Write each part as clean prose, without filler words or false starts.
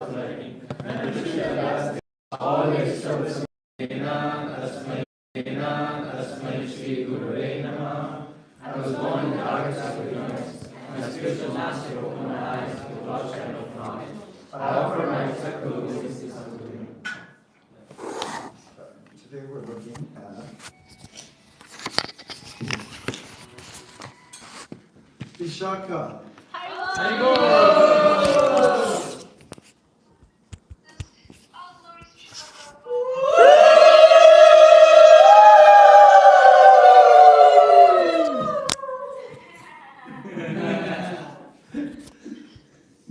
I was born in the darkest of ignorance, and the spiritual master opened my eyes to the broad shadow of knowledge. I offer my respectful obeisances unto him. Today we're looking at Vishaka.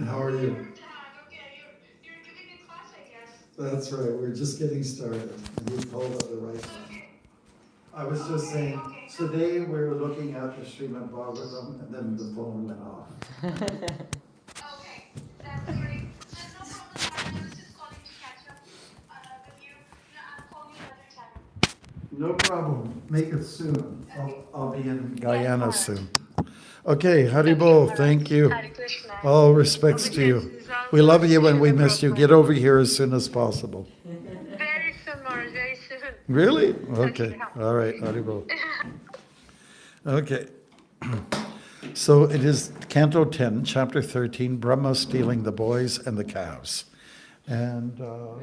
How are you? You're giving a class, I guess. That's right, we're just getting started, and you called at the right time. I was just saying, today we're looking at the Srimad Bhagavatam, and then the phone went off. Okay, that's great. No problem. I was just calling to catch up with you. I'll call you another time. No problem, make it soon. I'll be in Guyana soon. Okay, Haribo, thank you. Hare Krishna. All respects to you. We love you and we miss you. Get over here as soon as possible. Very soon, Maharaj, very soon. Really? Okay. All right, Haribo. Okay. So it is Canto 10, Chapter 13, Brahma stealing the boys and the calves. And We are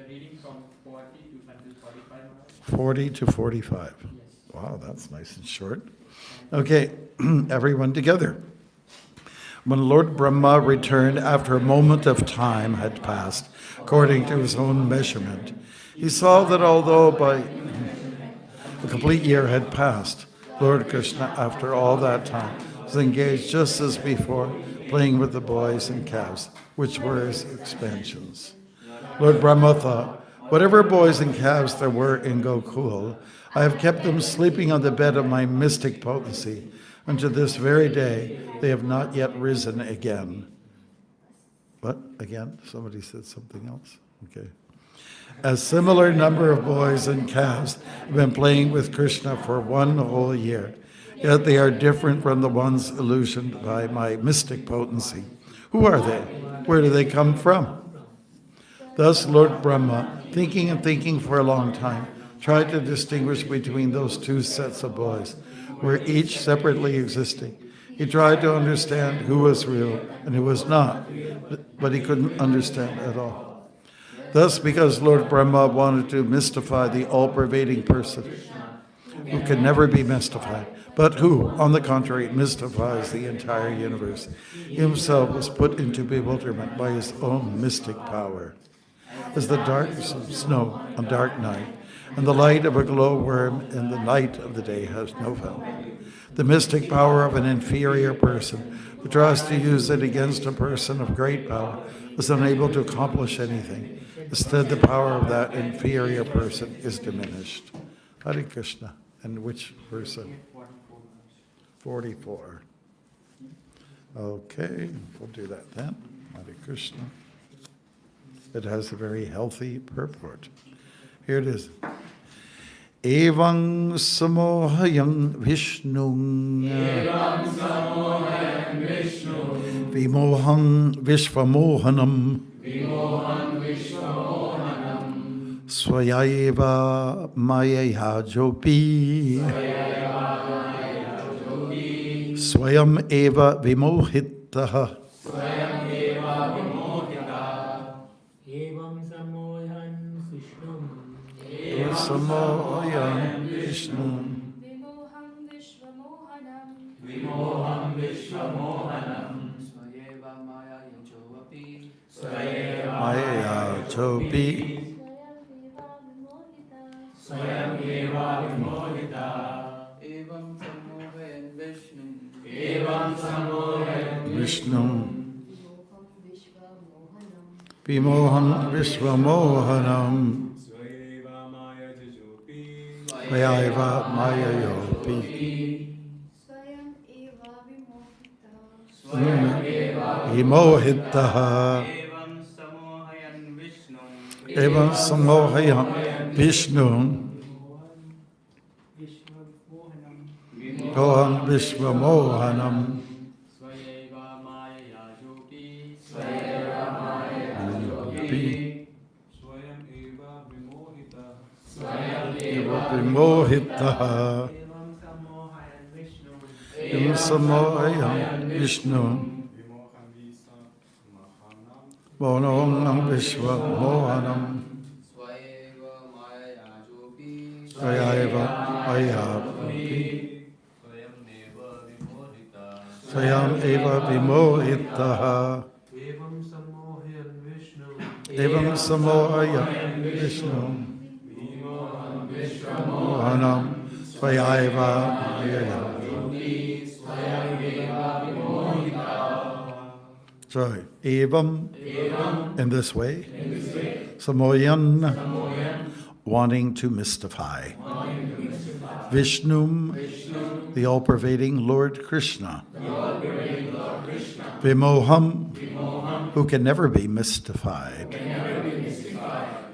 reading from 40 to 45. 40 to 45. Yes. Wow, that's nice and short. Okay, everyone together. When Lord Brahma returned after a moment of time had passed, according to his own measurement, he saw that although by a complete year had passed, Lord Krishna, after all that time, was engaged just as before, playing with the boys and calves, which were his expansions. Lord Brahma thought, whatever boys and calves there were in Gokul, I have kept them sleeping on the bed of my mystic potency. Unto this very day, they have not yet risen again. What? Again? Somebody said something else? Okay. A similar number of boys and calves have been playing with Krishna for 1 whole year, yet they are different from the ones illusioned by my mystic potency. Who are they? Where do they come from? Thus Lord Brahma, thinking and thinking for a long time, tried to distinguish between those two sets of boys, were each separately existing. He tried to understand who was real and who was not, but he couldn't understand at all. Thus, because Lord Brahma wanted to mystify the all-pervading person, who can never be mystified, but who, on the contrary, mystifies the entire universe, he himself was put into bewilderment by his own mystic power. As the darkness of snow on dark night, and the light of a glowworm in the night of the day has no value. The mystic power of an inferior person who tries to use it against a person of great power is unable to accomplish anything. Instead, the power of that inferior person is diminished. Hare Krishna. And which verse? 44. Okay, we'll do that then. Hare Krishna. It has a very healthy purport. Here it is. Evam samohayam Vishnung Vimoham Vishvamohanam Swayaiva Mayaya Jopi Swayam Eva Vimohitaha Samohayam Vishnu Vimoham Vishvamohanam Swayeva Maya Chopi Swayam Eva Vimohita Evam Samohayan Vishnu Vimoham Vishvamohanam Swayaiva Maya Yopi Vimohitaha Evam Samohayam Vishnu Toham Vishvamohanam api Swayam eva vimohita. eva vimohitaha im samohayam Vishnu Vimoham visa mahanam. monongam vishva mohanam Swayeva maya jopi. swayaiva ayapi Swayam neva vimohita. swayam eva vimohitaha evam samohayam Vishnu mohanam swayaiva ayapi. So, evam, in this way, samoyan, wanting to mystify. Vishnum, the all-pervading Lord Krishna. Vimoham, who can never be mystified.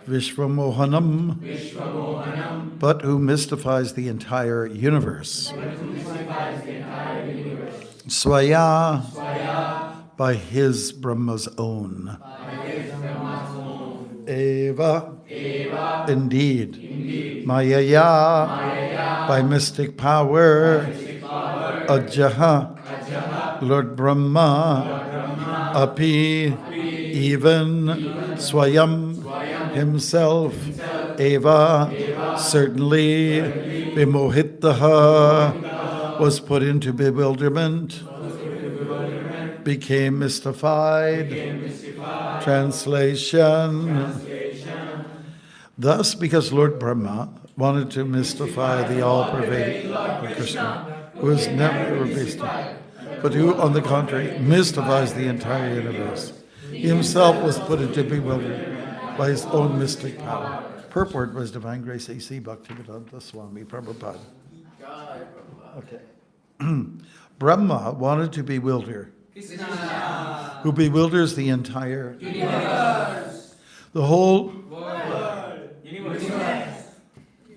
Vishvamohanam, but who mystifies the entire universe. Swaya, by his Brahma's own. Eva, indeed. Mayaya, by mystic power. Ajaha, Lord Brahma. Api, even. Swayam, himself. Eva, certainly. Vimohitaha, was put into bewilderment. Became mystified. Translation. Thus, because Lord Brahma wanted to mystify the all-pervading Krishna, who is never mystified, but who, on the contrary, mystifies the entire universe, he himself was put into bewilderment by his own mystic power. Purport was Divine Grace A.C. Bhaktivedanta Swami Prabhupada. Okay. Brahma wanted to bewilder. Who bewilders the entire universe. The whole universe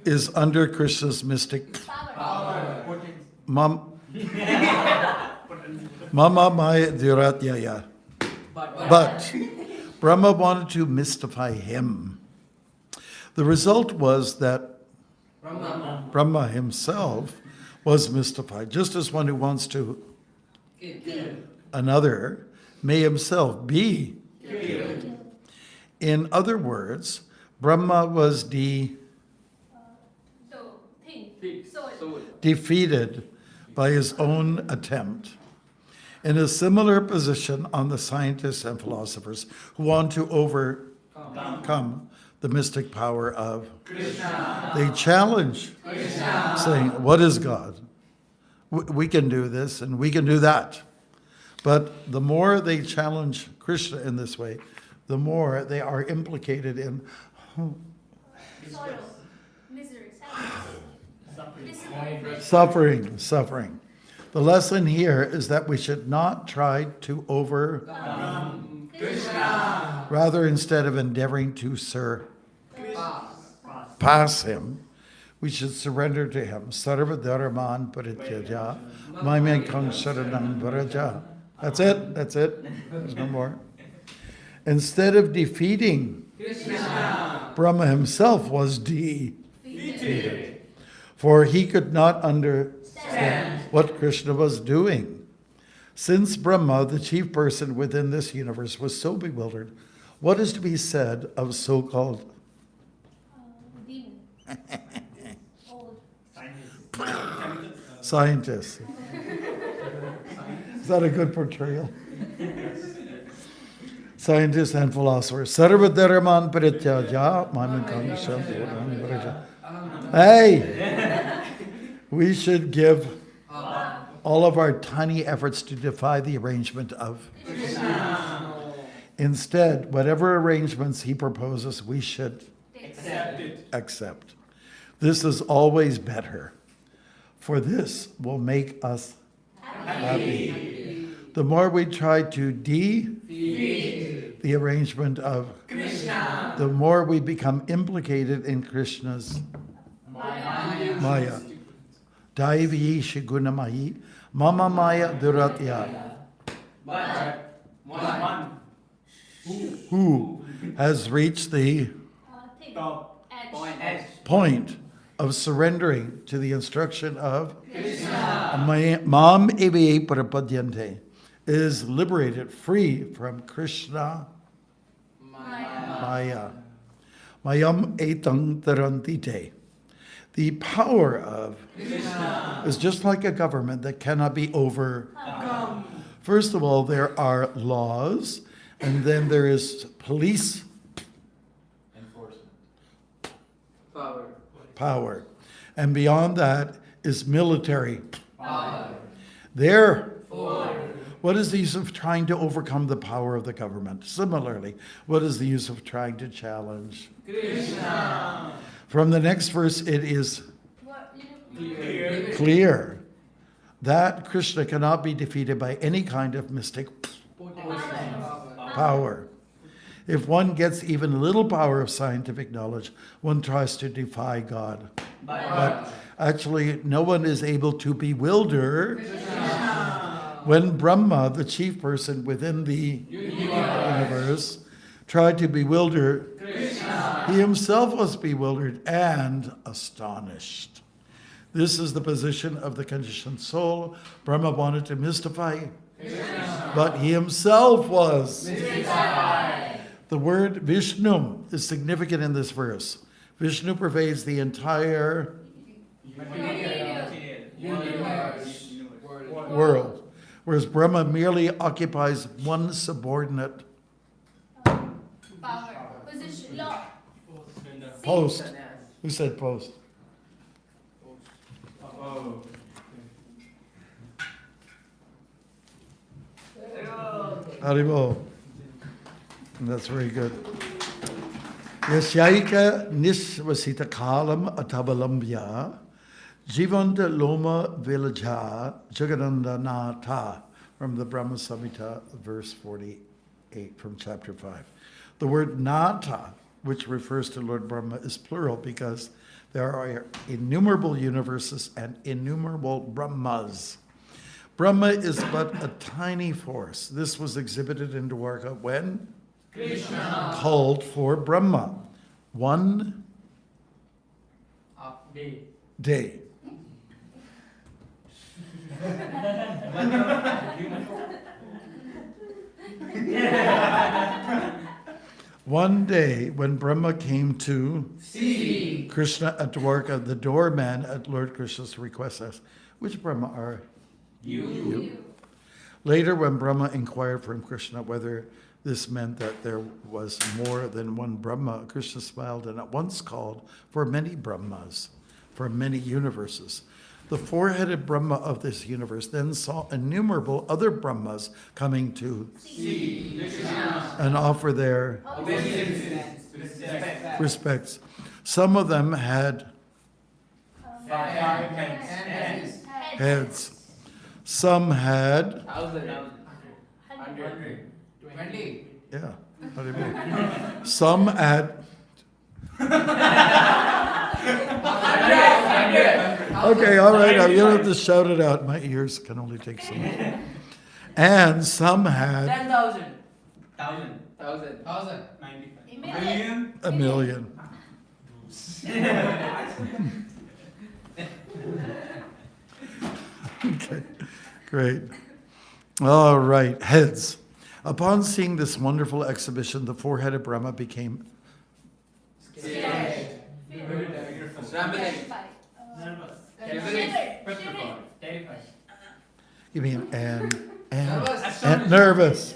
is under Krishna's mystic power. Mama Maya Dhiratyaya. But Brahma wanted to mystify him. The result was that Brahma himself was mystified, just as one who wants to another may himself be killed. In other words, Brahma was defeated by his own attempt. In a similar position on the scientists and philosophers who want to overcome the mystic power of Krishna. They challenge Krishna, saying, what is God? We can do this and we can do that. But the more they challenge Krishna in this way, the more they are implicated in Sorrow, misery, suffering. The lesson here is that we should not try to overcome Krishna. Rather, instead of endeavoring to surpass him, we should surrender to him. Sarva dharman parityaja maimekam sharanam vraja. That's it. There's no more. Instead of defeating Krishna, Brahma himself was defeated. For he could not understand what Krishna was doing. Since Brahma, the chief person within this universe, was so bewildered, what is to be said of so-called scientists? Is that a good portrayal? Scientists and philosophers. Sarva dharman parityaja mamekam sharanam vraja. Hey! We should give all of our tiny efforts to defy the arrangement of Krishna. Instead, whatever arrangements he proposes, we should accept. This is always better, for this will make us happy. The more we try to defeat the arrangement of Krishna, the more we become implicated in Krishna's Maya. Daivi Shigunamayi, Mama Maya Duratya. Who has reached the Thing. Top. Edge. point of surrendering to the instruction of Mam Evi Prapadyante, is liberated, free from Krishna Maya. Mayam etang tarantite. The power of is just like a government that cannot be overcome. First of all, there are laws, and then there is police Enforcement. power. And beyond that is military. Power. Therefore, what is the use of trying to overcome the power of the government? Similarly, what is the use of trying to challenge Krishna. From the next verse, it is Clear. clear that Krishna cannot be defeated by any kind of mystic power. If one gets even a little power of scientific knowledge, one tries to defy God. But actually, no one is able to bewilder when Brahma, the chief person within the universe, tried to bewilder Krishna. He himself was bewildered and astonished. This is the position of the conditioned soul. Brahma wanted to mystify, but he himself was mystified. The word Vishnu is significant in this verse. Vishnu pervades the entire world, whereas Brahma merely occupies one subordinate Power. Position. Law. post. Who said post? Above. Haribo. That's very good. Yasyaika nisvasita kalam atabalambya jivanta loma vilaja jaganandanata, from the Brahma Samhita, verse 48 from chapter 5. The word nata, which refers to Lord Brahma, is plural because there are innumerable universes and innumerable Brahmas. Brahma is but a tiny force. This was exhibited in Dwarka when? Krishna. Called for Brahma. One day. One day when Brahma came to See. Krishna at Dwarka, the doorman at Lord Krishna's request asked, which Brahma are You. Later, when Brahma inquired from Krishna whether this meant that there was more than one Brahma, Krishna smiled and at once called for many Brahmas, for many universes. The four-headed Brahma of this universe then saw innumerable other Brahmas coming to See. Krishna. and offer their Obeisance. Respect. respects. Some of them had Five hands. heads. Some had, 100. 20. yeah, how do you mean? Some had, 100. okay, all right, you don't have to shout it out. My ears can only take so much. And some had 10,000. 1,000. 95. Million. a million. Okay, great. All right, heads. Upon seeing this wonderful exhibition, the four-headed Brahma became Scared. Terrified. Terrified. you mean and Nervous. nervous.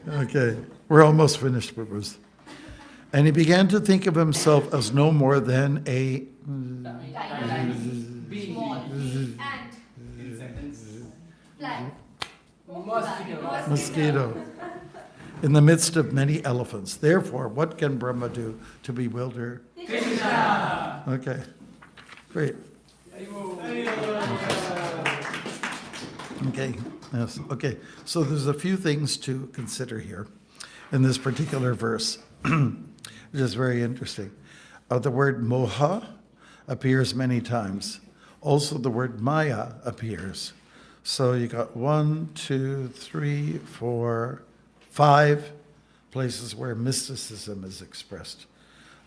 Okay, we're almost finished with this. And he began to think of himself as no more than a Bee. Ant. Fly. mosquito in the midst of many elephants. Therefore, what can Brahma do to bewilder? Krishna. Okay, great. Okay, yes, okay. So there's a few things to consider here in this particular verse, which is very interesting. The word moha appears many times. Also, the word maya appears. So you got 1, 2, 3, 4, 5 places where mysticism is expressed.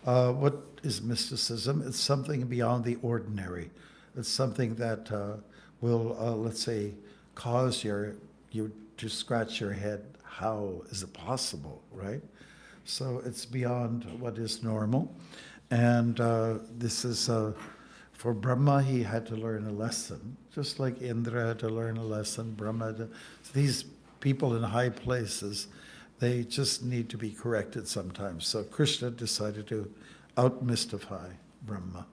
What is mysticism? It's something beyond the ordinary. It's something that will, let's say, cause you to scratch your head. How is it possible, right? So it's beyond what is normal. And this is, for Brahma, he had to learn a lesson, just like Indra had to learn a lesson, these people in high places, they just need to be corrected sometimes. So Krishna decided to out-mystify Brahma.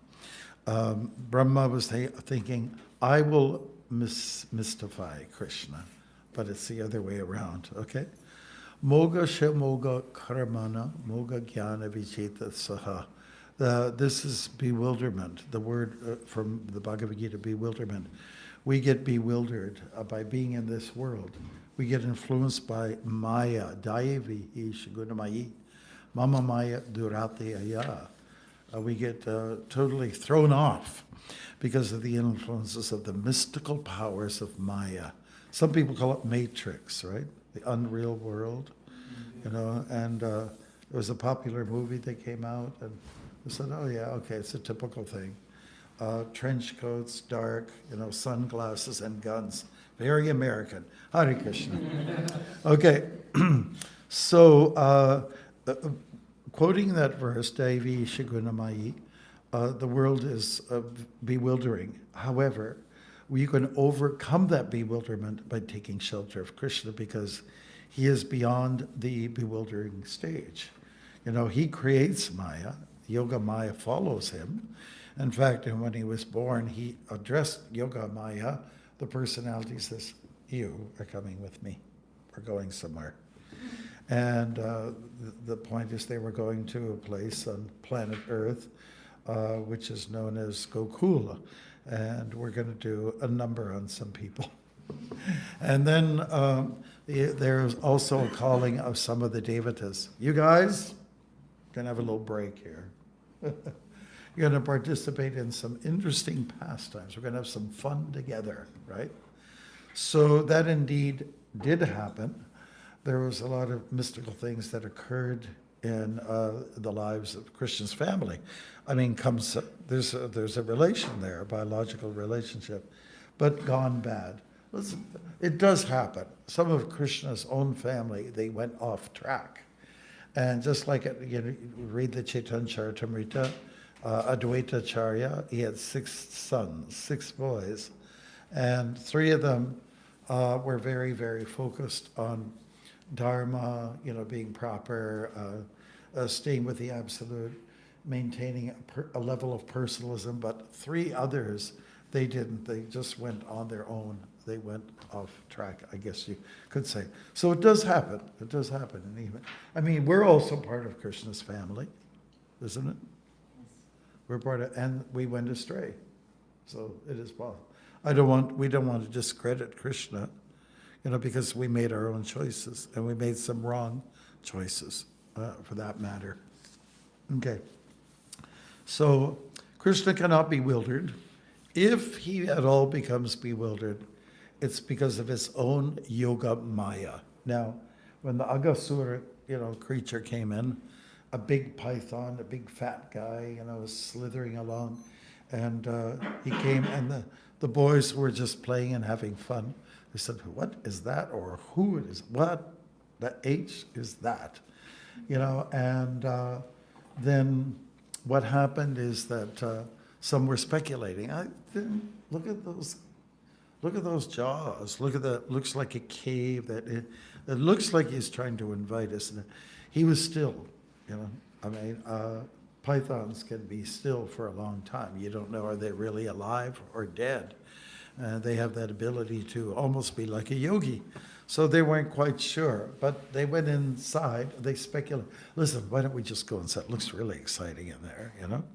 Brahma was thinking, I will mystify Krishna, but it's the other way around, okay? Moga she moga karamana, moga jnana vicheta saha. This is bewilderment, the word from the Bhagavad Gita, bewilderment. We get bewildered by being in this world. We get influenced by Maya, Daivi Shagunamayi, Mama Maya Durate Aya. We get totally thrown off because of the influences of the mystical powers of Maya. Some people call it Matrix, right? The unreal world, you know, and there was a popular movie that came out, and I said, oh yeah, okay, it's a typical thing. Trench coats, dark, you know, sunglasses and guns. Very American. Hare Krishna. Okay, so quoting that verse, Devi Shagunamayi, the world is bewildering. However, we can overcome that bewilderment by taking shelter of Krishna because he is beyond the bewildering stage. You know, he creates Maya. Yoga Maya follows him. In fact, when he was born, he addressed Yoga Maya. The personality says, you are coming with me. We're going somewhere. And the point is they were going to a place on planet Earth, which is known as Gokula. And we're going to do a number on some people. And then there's also a calling of some of the devatas. You guys can have a little break here. You're going to participate in some interesting pastimes. We're going to have some fun together, right? So that indeed did happen. There was a lot of mystical things that occurred in the lives of Krishna's family. I mean, there's a relation there, a biological relationship, but gone bad. Listen, it does happen. Some of Krishna's own family, they went off track. And just like, you read the Chaitanya Charitamrita, Advaita Charya, he had 6 sons, 6 boys, and 3 of them were very, very focused on dharma, you know, being proper, staying with the absolute, maintaining a level of personalism. But 3 others, they didn't. They just went on their own. They went off track, I guess you could say. So it does happen. It does happen. And even, I mean, we're also part of Krishna's family, isn't it? We're part of, and we went astray. So it is possible. We don't want to discredit Krishna, you know, because we made our own choices, and we made some wrong choices, for that matter. Okay. So Krishna cannot be bewildered. If he at all becomes bewildered, it's because of his own yoga maya. Now, when the Agasura, you know, creature came in, a big python, a big fat guy, you know, was slithering along, and he came, and the boys were just playing and having fun. They said, "What is that?" Or "Who is what? The H is that?" You know, and then what happened is that some were speculating. Look at those jaws. Look at that. Looks like a cave. It looks like he's trying to invite us. And he was still. You know, I mean, pythons can be still for a long time. You don't know, are they really alive or dead? They have that ability to almost be like a yogi. So they weren't quite sure, but they went inside. They speculated. Listen, why don't we just go inside? It looks really exciting in there, you know?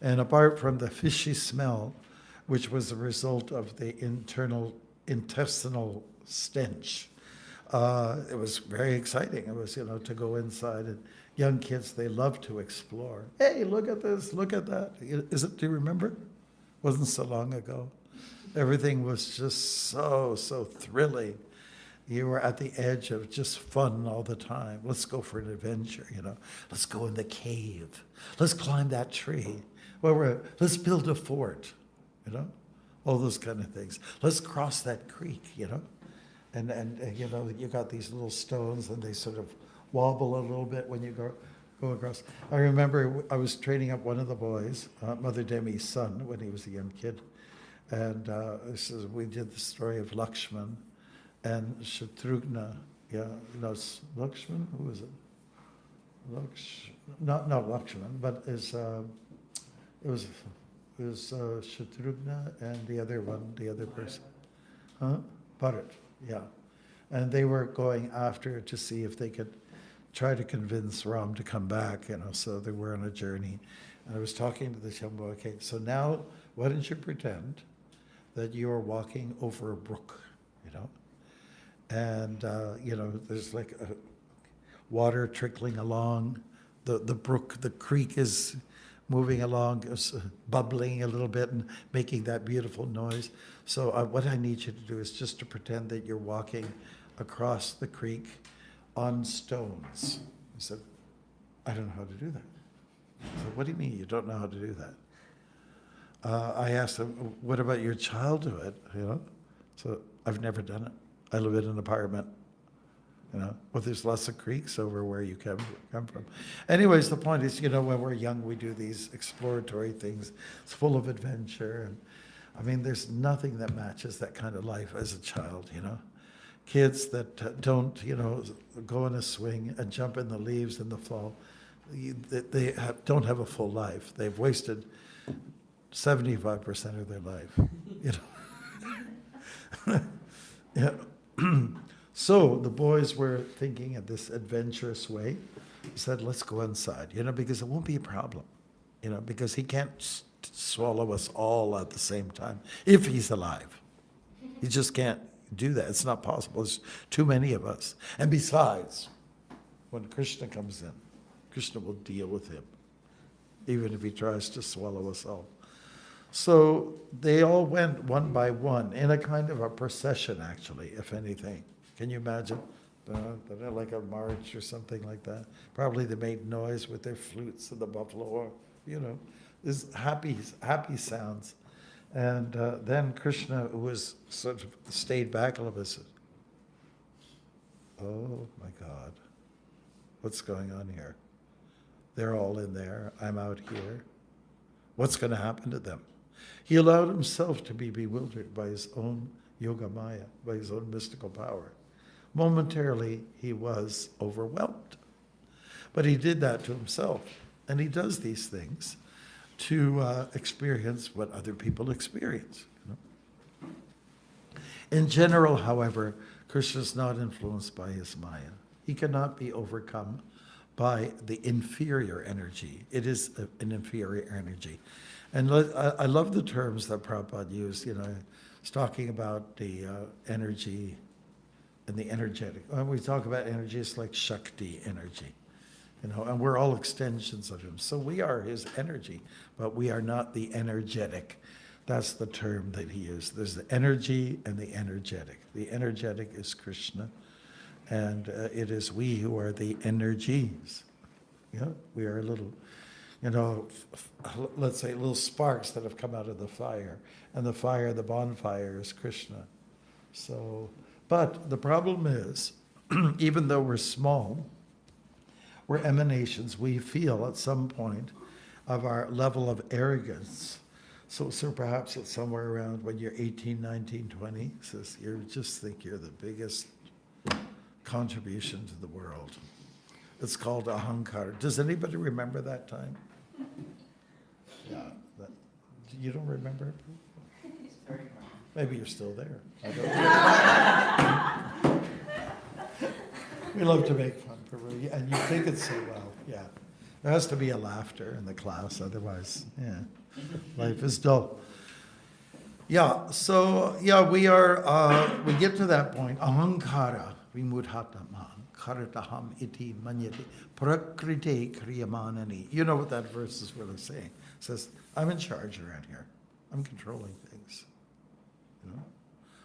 And apart from the fishy smell, which was a result of the intestinal stench, it was very exciting. It was, you know, to go inside, and young kids, they love to explore. Hey, look at this, look at that. Do you remember? Wasn't so long ago. Everything was just so thrilling. You were at the edge of just fun all the time. Let's go for an adventure, Let's go in the cave. Let's climb that tree. Let's build a fort, All those kind of things. Let's cross that creek, And you got these little stones and they sort of wobble a little bit when you go across. I remember I was training up one of the boys, Mother Demi's son, when he was a young kid. And we did the story of Lakshman and Shatrughna. Lakshman? Who was it? Not Lakshman, but it was Shatrughna and the other person. Bharat, yeah. And they were going after to see if they could try to convince Ram to come back, so they were on a journey. And I was talking to this young boy, okay, so now why don't you pretend that you're walking over a brook, And, there's like water trickling along. The brook, the creek is moving along, bubbling a little bit and making that beautiful noise. So what I need you to do is just to pretend that you're walking across the creek on stones. I said, I don't know how to do that. I said, what do you mean you don't know how to do that? I asked him, what about your childhood? So I've never done it. I live in an apartment, well, there's lots of creeks over where you come from. Anyways, the point is, when we're young, we do these exploratory things. It's full of adventure. And there's nothing that matches that kind of life as a child, Kids that don't, go in a swing and jump in the leaves in the fall, they don't have a full life. They've wasted 75% of their life, Yeah. So the boys were thinking in this adventurous way, said, let's go inside, because it won't be a problem, because he can't swallow us all at the same time if he's alive. He just can't do that. It's not possible. There's too many of us. And besides, when Krishna comes in, Krishna will deal with him, even if he tries to swallow us all. So they all went one by one in a kind of a procession, actually, if anything. Can you imagine? Like a march or something like that. Probably they made noise with their flutes and the buffalo, or, this happy sounds. And then Krishna, who was sort of stayed back a little bit, said, oh my God, what's going on here? They're all in there. I'm out here. What's going to happen to them? He allowed himself to be bewildered by his own yoga maya, by his own mystical power. Momentarily, he was overwhelmed. But he did that to himself. And he does these things to experience what other people experience. In general, however, Krishna is not influenced by his maya. He cannot be overcome by the inferior energy. It is an inferior energy. And I love the terms that Prabhupada used, He's talking about the energy and the energetic. When we talk about energy, it's like Shakti energy, and we're all extensions of him. So we are his energy, but we are not the energetic. That's the term that he used. There's the energy and the energetic. The energetic is Krishna, and it is we who are the energies. We are little, let's say little sparks that have come out of the fire, and the fire, the bonfire, is Krishna. So, but the problem is, even though we're small, we're emanations. We feel at some point of our level of arrogance. So perhaps it's somewhere around when you're 18, 19, 20, says you just think you're the biggest contribution to the world. It's called ahankara. Does anybody remember that time? Yeah. You don't remember it? Maybe you're still there. I don't know. We love to make fun, and you think it's so well. Yeah. There has to be a laughter in the class, otherwise, life is dull. Yeah, so, we get to that point. Ahankara, vimudhatama, karataham iti manyati, prakrite kriyamanani. You know what that verse is really saying. It says, I'm in charge around here. I'm controlling things. You know?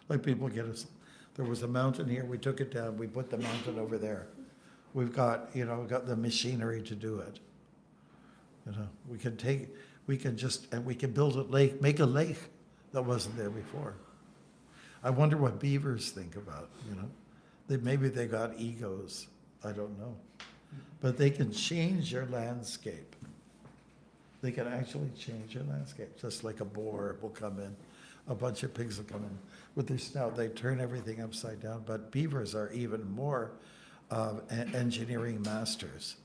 Like people get us, there was a mountain here, we took it down, we put the mountain over there. We've got, got the machinery to do it. We can build a lake, make a lake that wasn't there before. I wonder what beavers think about, maybe they got egos, I don't know. But they can change your landscape. They can actually change your landscape, just like a boar will come in, a bunch of pigs will come in. With their snout, they turn everything upside down, but beavers are even more engineering masters.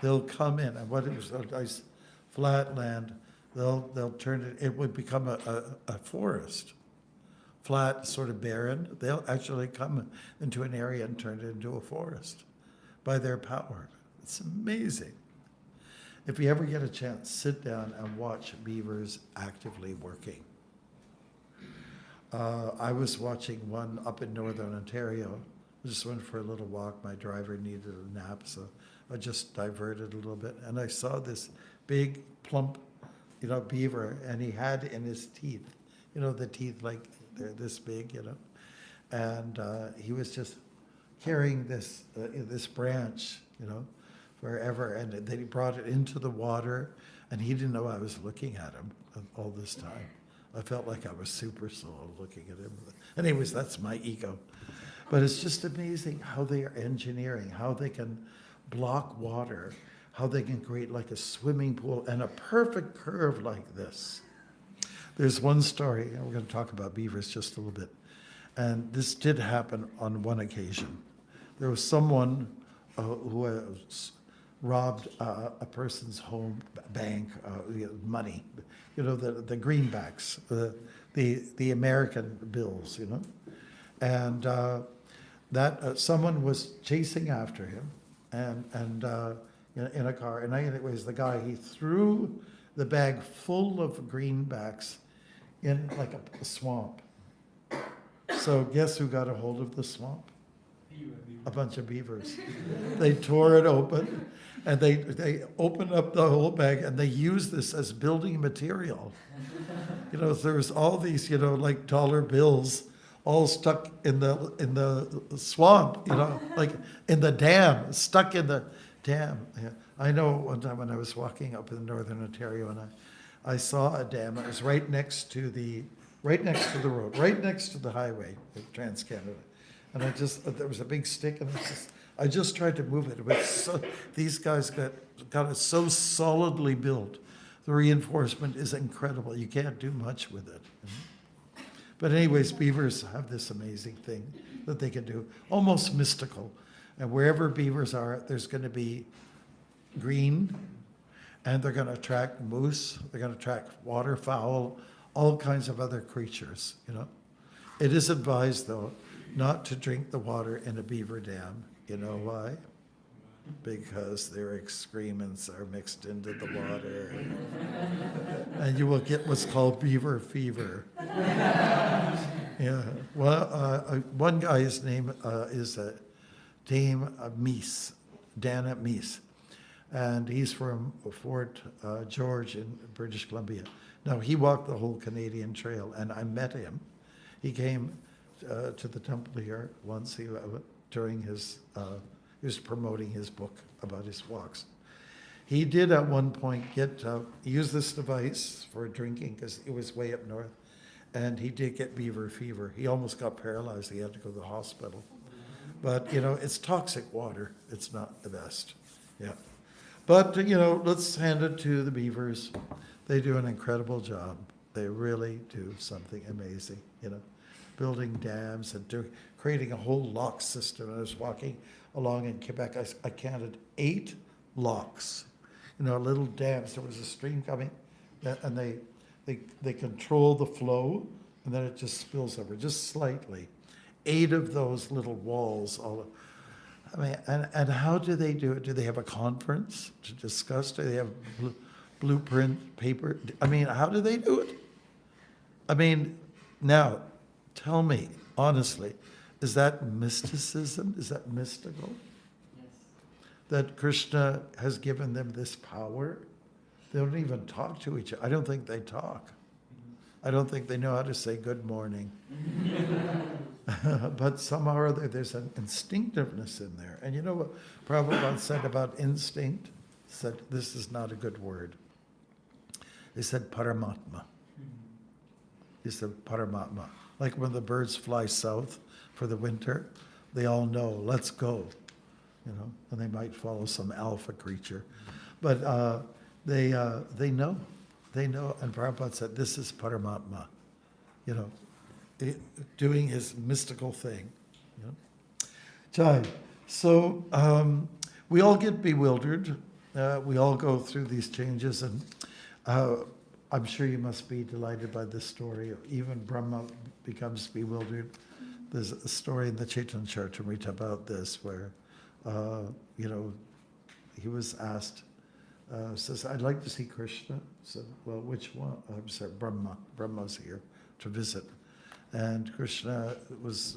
They'll come in, and what it was a nice flat land, they'll turn it would become a forest. Flat, sort of barren, they'll actually come into an area and turn it into a forest by their power. It's amazing. If you ever get a chance, sit down and watch beavers actively working. I was watching one up in northern Ontario. I just went for a little walk. My driver needed a nap, so I just diverted a little bit. And I saw this big, plump, beaver, and he had in his teeth, the teeth like they're this big, and he was just carrying this branch, forever, and then he brought it into the water, and he didn't know I was looking at him all this time. I felt like I was super slow looking at him. Anyways, that's my ego. But it's just amazing how they are engineering, how they can block water, how they can create like a swimming pool and a perfect curve like this. There's one story, and we're going to talk about beavers just a little bit. And this did happen on one occasion. There was someone who robbed a person's home bank, money, the greenbacks, the American bills, and that someone was chasing after him, and in a car. And anyways, the guy, he threw the bag full of greenbacks in like a swamp. So guess who got a hold of the swamp? A bunch of beavers. They tore it open, and they opened up the whole bag, and they used this as building material. There's all these, like dollar bills, all stuck in the swamp, like in the dam, stuck in the dam. Yeah. I know one time when I was walking up in northern Ontario, and I saw a dam. It was right next to the road, right next to the highway, Trans-Canada. And there was a big stick, and I just tried to move it. But these guys got it so solidly built. The reinforcement is incredible. You can't do much with it. But anyways, beavers have this amazing thing that they can do, almost mystical. And wherever beavers are, there's going to be green, and they're going to attract moose, they're going to attract waterfowl, all kinds of other creatures, It is advised, though, not to drink the water in a beaver dam. You know why? Because their excrements are mixed into the water. And you will get what's called beaver fever. Yeah. Well, one guy's name is Dame Meese, Dana Meese. And he's from Fort George in British Columbia. Now, he walked the whole Canadian Trail, and I met him. He came to the temple here once during his, he was promoting his book about his walks. He did at one point use this device for drinking because it was way up north, and he did get beaver fever. He almost got paralyzed. He had to go to the hospital. But, it's toxic water. It's not the best. Yeah. But, let's hand it to the beavers. They do an incredible job. They really do something amazing, building dams and creating a whole lock system. I was walking along in Quebec. I counted 8 locks, little dams. There was a stream coming, and they control the flow, and then it just spills over just slightly. 8 of those little walls. And how do they do it? Do they have a conference to discuss? Do they have blueprint paper? How do they do it? Now, tell me, honestly, is that mysticism? Is that mystical? Yes. That Krishna has given them this power? They don't even talk to each other. I don't think they talk. I don't think they know how to say good morning. But somehow or other, there's an instinctiveness in there. And you know what Prabhupada said about instinct? Said, this is not a good word. He said Paramatma. He said Paramatma. Like when the birds fly south for the winter, they all know, let's go. And they might follow some alpha creature. But they know. They know. And Prabhupada said, this is Paramatma. Doing his mystical thing. Jai. So we all get bewildered. We all go through these changes, and I'm sure you must be delighted by this story. Even Brahma becomes bewildered. There's a story in the Chaitanya Charitamrita about this where, he was asked, says, I'd like to see Krishna. Said, well, which one? I'm sorry, Brahma. Brahma's here to visit. And Krishna was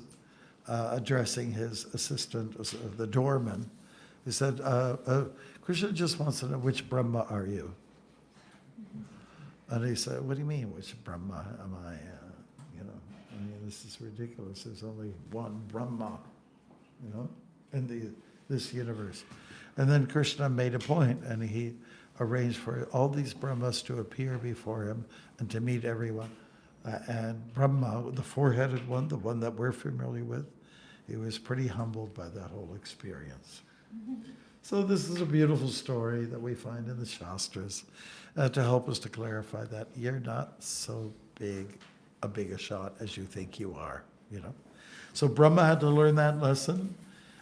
addressing his assistant, the doorman. He said, Krishna just wants to know, which Brahma are you? And he said, what do you mean, which Brahma am I? This is ridiculous. There's only one Brahma, in this universe. And then Krishna made a point, and he arranged for all these Brahmas to appear before him and to meet everyone. And Brahma, the four-headed one, the one that we're familiar with, he was pretty humbled by that whole experience. So this is a beautiful story that we find in the Shastras to help us to clarify that you're not so big a shot as you think you are, So Brahma had to learn that lesson,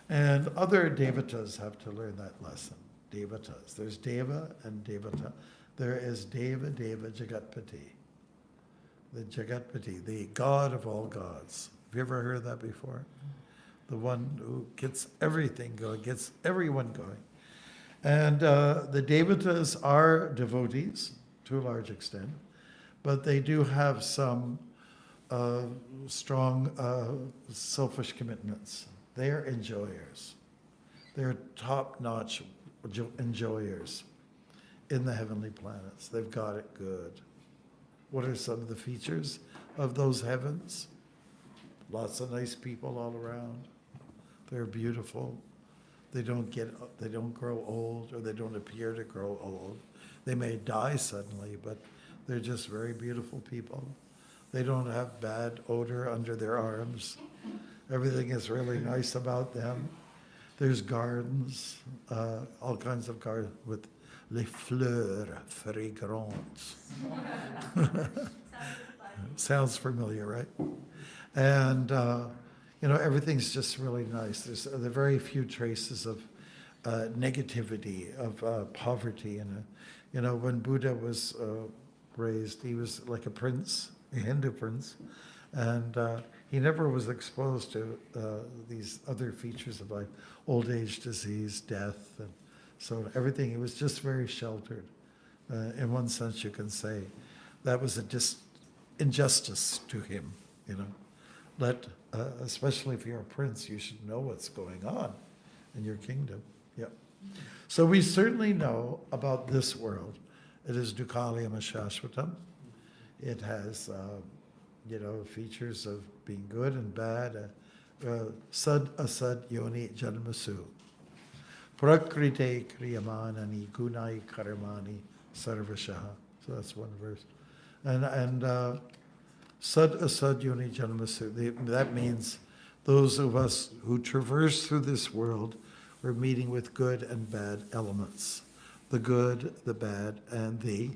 and other devatas have to learn that lesson. Devatas. There's Deva and Devata. There is Deva, Jagatpati. The Jagatpati, the God of all gods. Have you ever heard that before? The one who gets everything going, gets everyone going. And the Devatas are devotees to a large extent, but they do have some strong selfish commitments. They are enjoyers. They're top-notch enjoyers in the heavenly planets. They've got it good. What are some of the features of those heavens? Lots of nice people all around. They're beautiful. They don't grow old, or they don't appear to grow old. They may die suddenly, but they're just very beautiful people. They don't have bad odor under their arms. Everything is really nice about them. There's gardens, all kinds of gardens with les fleurs fragrantes. Sounds familiar, right? And everything's just really nice. There are very few traces of negativity, of poverty. And when Buddha was raised, he was like a prince, a Hindu prince, and he never was exposed to these other features of like old age, disease, death, and so everything. He was just very sheltered. In one sense, you can say that was injustice to him. Especially if you're a prince, you should know what's going on in your kingdom. Yep. So we certainly know about this world. It is Dukkhalayam Shashvatam. It has, features of being good and bad. Sad asad yoni janmasu. Prakrite kriyamanani gunai karamani sarvashaha. So that's one verse. And sad asad yoni janmasu. That means those of us who traverse through this world, we're meeting with good and bad elements. The good, the bad, and the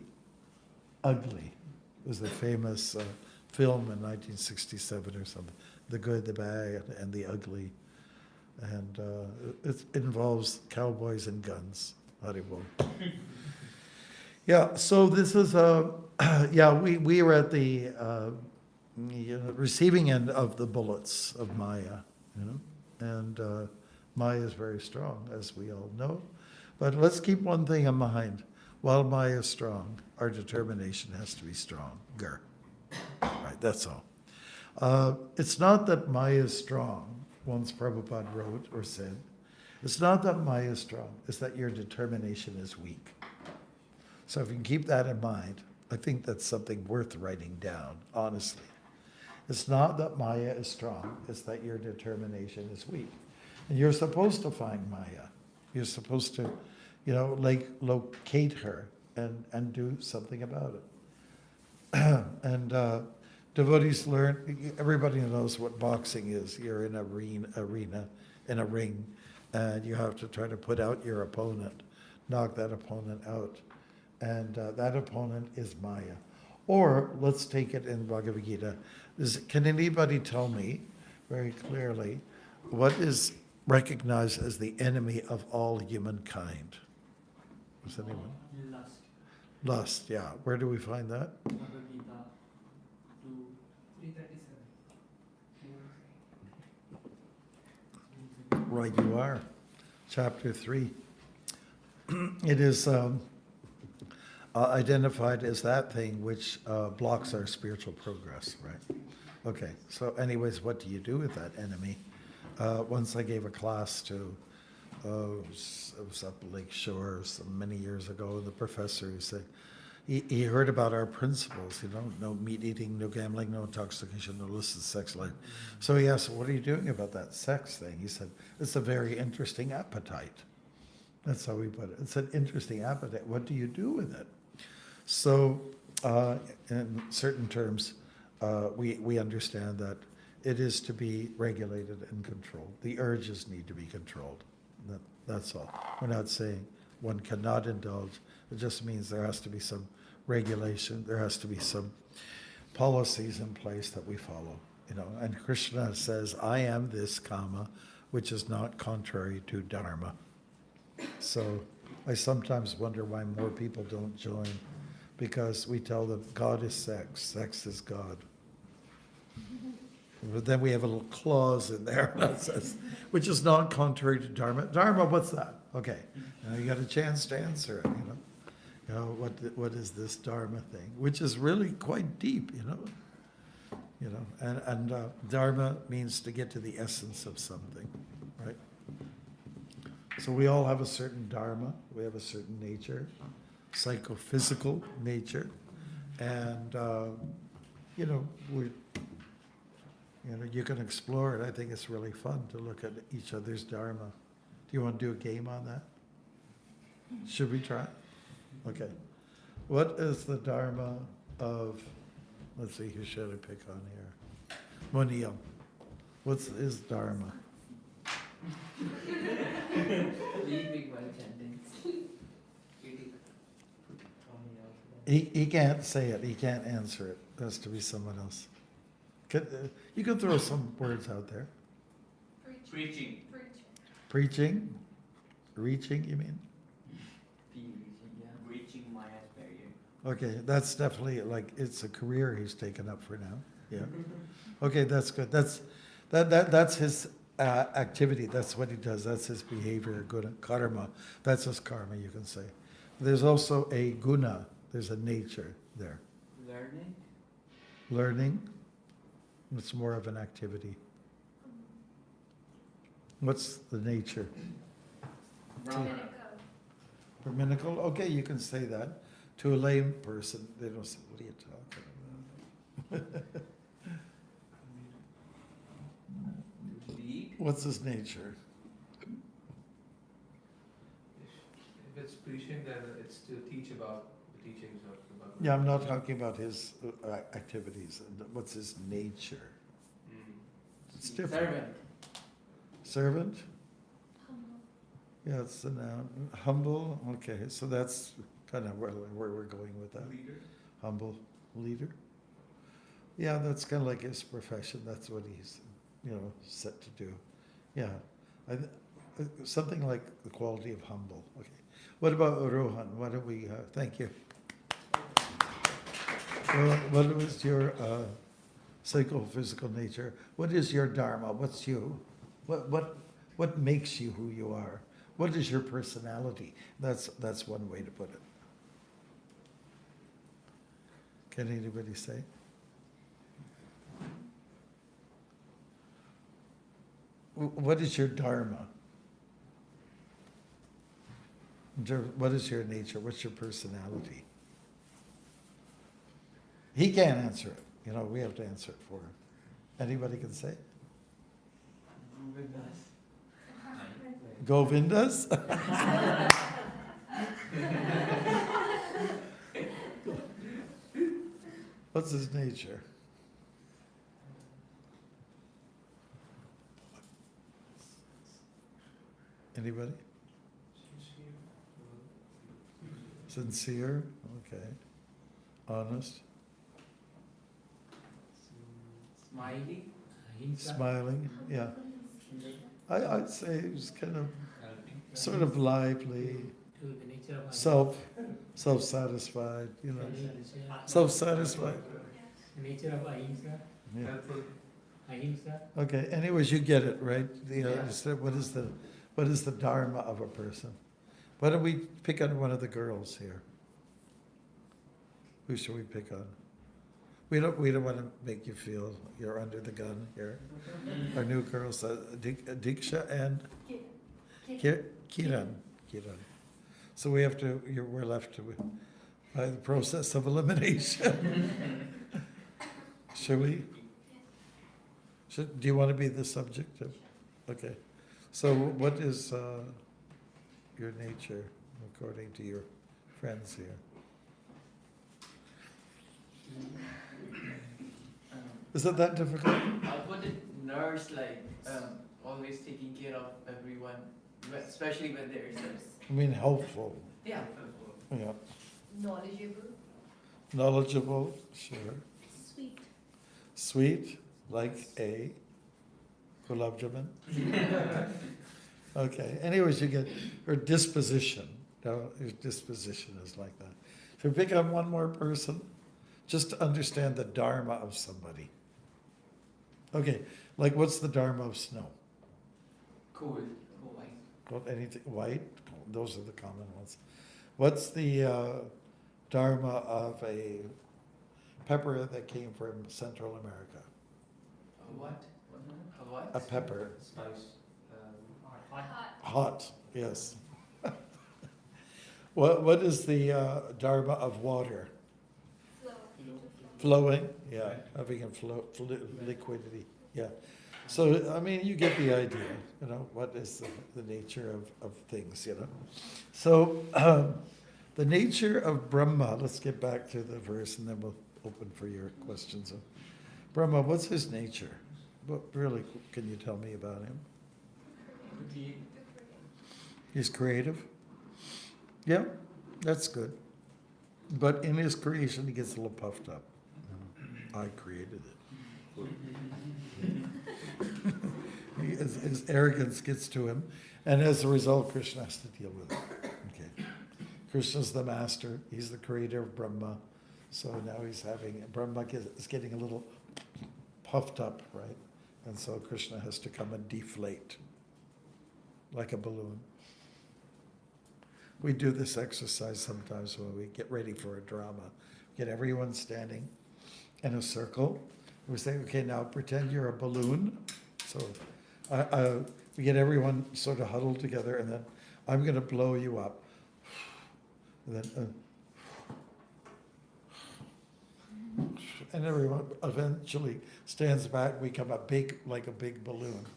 ugly. It was a famous film in 1967 or something. The good, the bad, and the ugly. And it involves cowboys and guns. Haribol. Yeah, so this is, we were at the receiving end of the bullets of Maya, and Maya is very strong, as we all know. But let's keep one thing in mind. While Maya is strong, our determination has to be stronger. Right, that's all. It's not that Maya is strong, once Prabhupada wrote or said. It's not that Maya is strong, it's that your determination is weak. So if you can keep that in mind, I think that's something worth writing down, honestly. It's not that Maya is strong, it's that your determination is weak. And you're supposed to find Maya. You're supposed to, locate her and do something about it. And devotees learn, everybody knows what boxing is. You're in an arena, in a ring, and you have to try to put out your opponent, knock that opponent out. And that opponent is Maya. Or let's take it in Bhagavad Gita. Can anybody tell me very clearly what is recognized as the enemy of all humankind? Does anyone? Lust. Lust, yeah. Where do we find that? Bhagavad Gita 2. 337. Right, you are. Chapter 3. It is identified as that thing which blocks our spiritual progress, right? Okay, so anyways, what do you do with that enemy? Once I gave a class to, it was up Lake Shore many years ago, the professor, he said, he heard about our principles, no meat eating, no gambling, no intoxication, no illicit sex life. So he asked, what are you doing about that sex thing? He said, it's a very interesting appetite. That's how we put it. It's an interesting appetite. What do you do with it? So in certain terms, we understand that it is to be regulated and controlled. The urges need to be controlled. That's all. We're not saying one cannot indulge. It just means there has to be some regulation. There has to be some policies in place that we follow. And Krishna says, I am this kama, which is not contrary to dharma. So I sometimes wonder why more people don't join, because we tell them God is sex, sex is God. But then we have a little clause in there that says, which is not contrary to dharma. Dharma, what's that? Okay, now you got a chance to answer it. What is this dharma thing? Which is really quite deep. And dharma means to get to the essence of something, right? So we all have a certain dharma. We have a certain nature, psychophysical nature, and you can explore it. I think it's really fun to look at each other's dharma. Do you want to do a game on that? Should we try? Okay. What is the dharma of? Let's see. Who should I pick on here? Moniel. What's his dharma? Leaping while chanting. He can't say it. He can't answer it. It has to be someone else. You can throw some words out there. Preaching. Preaching? Reaching, you mean? Reaching Maya's barrier. Okay, that's definitely it's a career he's taken up for now. Yeah. Okay, that's good. That's his activity. That's what he does. That's his behavior. Guna, karma. That's his karma, you can say. There's also a guna. There's a nature there. Learning. It's more of an activity. What's the nature? Brahminical. Okay, you can say that. To a lame person, they don't say, what are you talking about? Lead. What's his nature? If it's preaching, then it's to teach about the teachings of the Bhagavad. Yeah, I'm not talking about his activities. What's his nature? It's different. Servant? Yeah, it's a noun. Humble, okay, so that's kind of where we're going with that. Leader. Humble leader. Yeah, that's kind of like his profession. That's what he's, set to do. Yeah, something like the quality of humble. Okay. What about Rohan? What do we? Thank you. What was your psychophysical nature? What is your dharma? What's you? What makes you who you are? What is your personality? That's one way to put it. Can anybody say? What is your dharma? What is your nature? What's your personality? He can't answer it. You know, we have to answer it for him. Anybody can say? Govindas? What's his nature? Anybody? Sincere? Okay. Honest? Smiling. Smiling? Yeah. I'd say he's kind of sort of lively, self-satisfied, you know. Self-satisfied. Nature of ahimsa. Yeah. Helpful. Ahimsa. Okay, anyways, you get it, right? You said, what is the dharma of a person? Why don't we pick on one of the girls here? Who should we pick on? We don't want to make you feel you're under the gun here. Our new girls, Diksha and Kiran. So we're left by the process of elimination. Should we? Do you want to be the subject of? Okay. So what is your nature according to your friends here? Is it that difficult? I'll put it nurse, like always taking care of everyone, especially when they're sick. I mean, helpful. Yeah. Yeah. Knowledgeable. Knowledgeable, sure. Sweet. Sweet, like a gulab jamun. Okay. Anyways, you get her disposition. Now, her disposition is like that. If you pick on one more person, just to understand the dharma of somebody. Okay, like what's the dharma of snow? Cool. White. What, anything white? Those are the common ones. What's the dharma of a pepper that came from Central America? A what? A what? A pepper. Spice. Hot, yes. What is the dharma of water? Flow. Flowing, yeah, having a liquidity, yeah. So, I mean, you get the idea, you know, what is the nature of things, you know. So, the nature of Brahma, let's get back to the verse and then we'll open for your questions. Brahma, what's his nature? What really can you tell me about him? He's creative? Yeah, that's good. But in his creation, he gets a little puffed up. I created it. His arrogance gets to him, and as a result, Krishna has to deal with it. Okay, Krishna's the master. He's the creator of Brahma. So now Brahma is getting a little puffed up, right? And so Krishna has to come and deflate, like a balloon. We do this exercise sometimes when we get ready for a drama. Get everyone standing in a circle. We say, okay, now pretend you're a balloon. So we get everyone sort of huddled together, and then I'm going to blow you up. And then, and everyone eventually stands back. We come like a big balloon.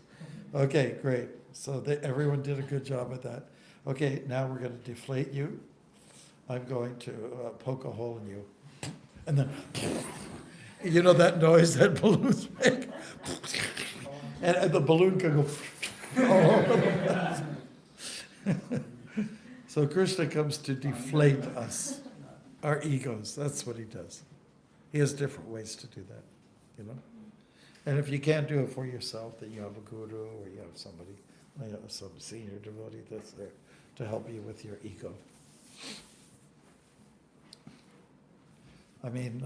Okay, great. So everyone did a good job at that. Okay, now we're going to deflate you. I'm going to poke a hole in you. And then, you know that noise that balloons make? And the balloon can go all over the place. So Krishna comes to deflate us, our egos. That's what he does. He has different ways to do that, you know? And if you can't do it for yourself, then you have a guru or you have somebody, you know, some senior devotee that's there to help you with your ego. I mean,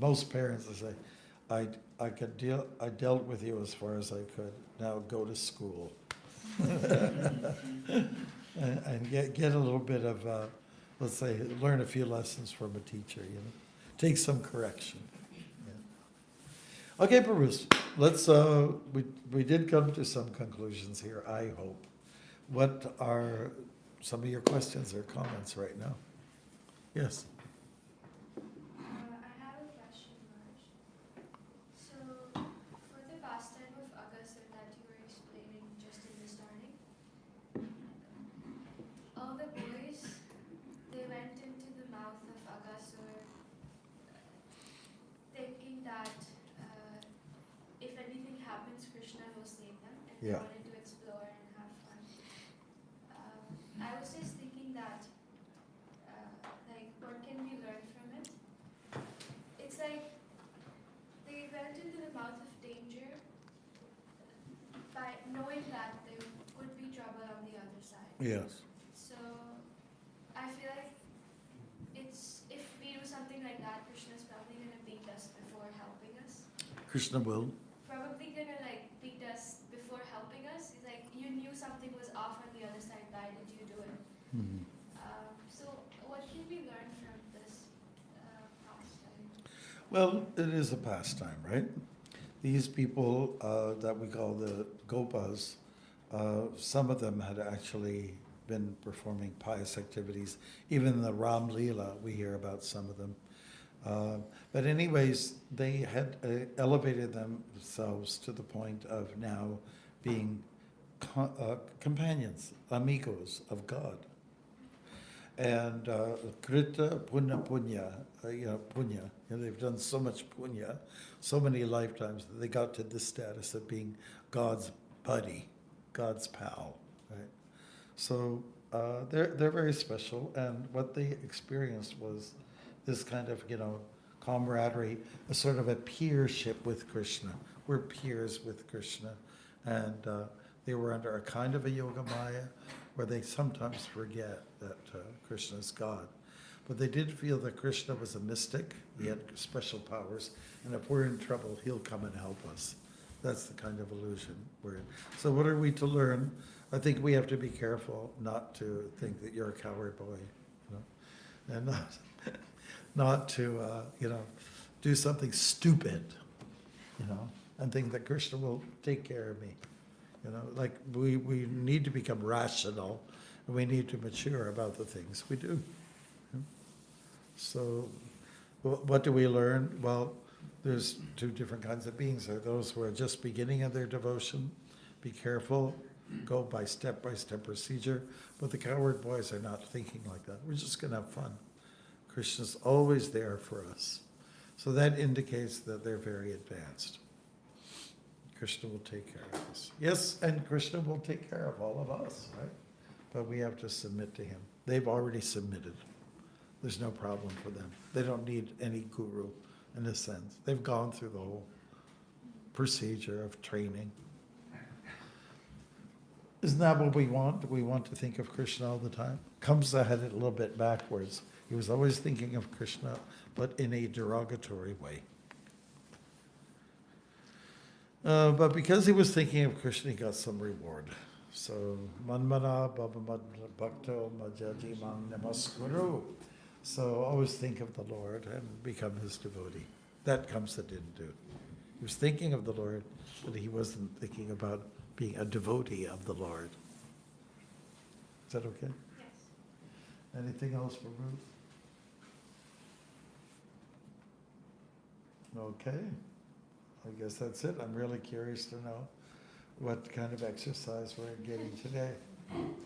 most parents will say, I dealt with you as far as I could. Now go to school. and get a little bit of, let's say, learn a few lessons from a teacher, you know. Take some correction. Yeah. Okay, Bruce, let's, we did come to some conclusions here, I hope. What are some of your questions or comments right now? Yes. Yeah. wanted to explore and have fun. I was just thinking that, like, what can we learn from it? It's like they went into the mouth of danger by knowing that there could be trouble on the other side. Yes. So I feel like it's if we do something like that, Krishna's probably gonna beat us before helping us. Krishna will. Probably gonna like beat us before helping us. He's like, you knew something was off on the other side. Why did you do it? Mhm. So what can we learn from this pastime? Well, it is a pastime, right? These people that we call the Gopas, some of them had actually been performing pious activities. Even in the Ram Leela, we hear about some of them. But anyways, they had elevated themselves to the point of now being companions, amigos of God. And Krita Punya, Punya, they've done so much Punya, so many lifetimes that they got to this status of being God's buddy, God's pal, right? So they're very special, and what they experienced was this kind of, camaraderie, a sort of a peership with Krishna. We're peers with Krishna, and they were under a kind of a yoga maya where they sometimes forget that Krishna is God. But they did feel that Krishna was a mystic, he had special powers, and if we're in trouble, he'll come and help us. That's the kind of illusion we're in. So what are we to learn? I think we have to be careful not to think that you're a coward boy, and not to, do something stupid, and think that Krishna will take care of me. Like we need to become rational, and we need to mature about the things we do. So what do we learn? Well, there's two different kinds of beings. There are those who are just beginning of their devotion. Be careful, go by step procedure. But the coward boys are not thinking like that. We're just going to have fun. Krishna's always there for us. So that indicates that they're very advanced. Krishna will take care of us. Yes, and Krishna will take care of all of us, right? But we have to submit to him. They've already submitted. There's no problem for them. They don't need any guru in a sense. They've gone through the whole procedure of training. Isn't that what we want? We want to think of Krishna all the time. Kamsa had it a little bit backwards. He was always thinking of Krishna, but in a derogatory way. But because he was thinking of Krishna, he got some reward. So, Manmana Bhavamad Bhakto Majaji Mang Namaskuru. So always think of the Lord and become his devotee. That Kamsa didn't do. He was thinking of the Lord, but he wasn't thinking about being a devotee of the Lord. Is that okay? Yes. Anything else for Ruth? Okay. I guess that's it. I'm really curious to know what kind of exercise we're getting today.